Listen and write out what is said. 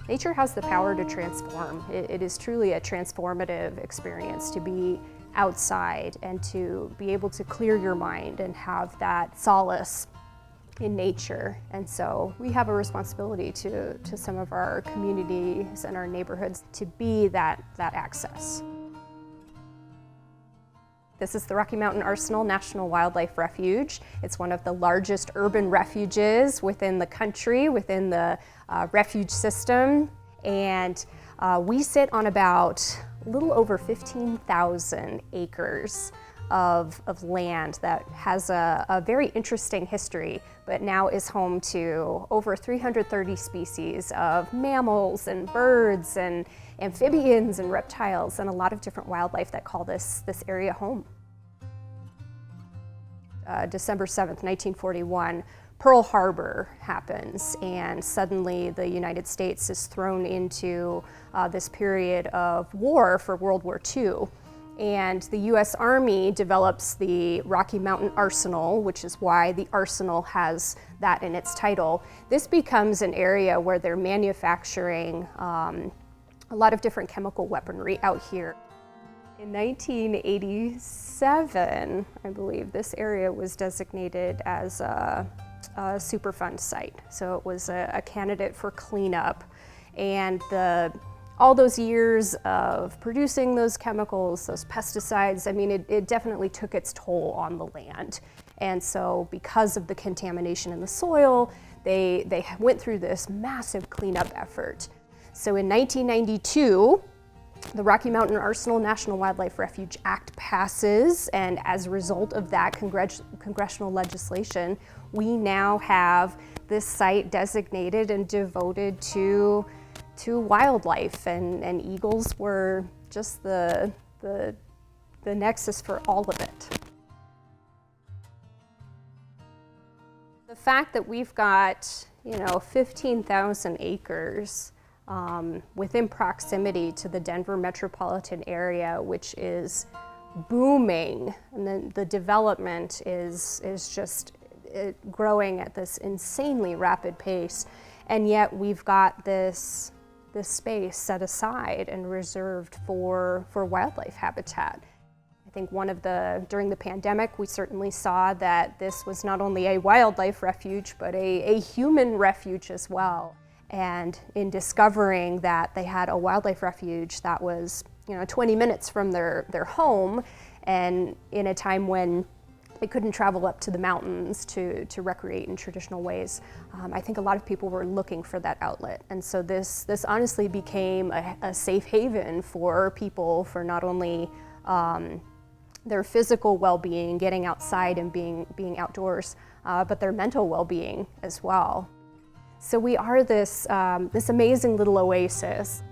Nature has the power to transform. It is truly a transformative experience to be outside and to be able to clear your mind and have that solace in nature. And so we have a responsibility to some of our communities and our neighborhoods to be that access. This is the Rocky Mountain Arsenal National Wildlife Refuge. It's one of the largest urban refuges within the country, within the refuge system. And we sit on about a little over 15,000 acres of land that has a very interesting history, but now is home to over 330 species of mammals and birds and amphibians and reptiles and a lot of different wildlife that call this area home. December 7th, 1941, Pearl Harbor happens, and suddenly the United States is thrown into this period of war for World War II. And the U.S. Army develops the Rocky Mountain Arsenal, which is why the Arsenal has that in its title. This becomes an area where they're manufacturing a lot of different chemical weaponry out here. In 1987, I believe, this area was designated as a Superfund site. So it was a candidate for cleanup. And all those years of producing those chemicals, those pesticides, I mean, it definitely took its toll on the land. And so because of the contamination in the soil, they went through this massive cleanup effort. So in 1992, the Rocky Mountain Arsenal National Wildlife Refuge Act passes, and as a result of that congressional legislation, we now have this site designated and devoted to wildlife, and eagles were just the nexus for all of it. The fact that we've got 15,000 acres within proximity to the Denver metropolitan area, which is booming, and then the development is just growing at this insanely rapid pace, and yet we've got this space set aside and reserved for wildlife habitat. I think during the pandemic, we certainly saw that this was not only a wildlife refuge, but a human refuge as well. And in discovering that they had a wildlife refuge that was 20 minutes from their home, and in a time when they couldn't travel up to the mountains to recreate in traditional ways, I think a lot of people were looking for that outlet. And so this honestly became a safe haven for people, for not only their physical well-being, getting outside and being outdoors, but their mental well-being as well. So we are this amazing little oasis.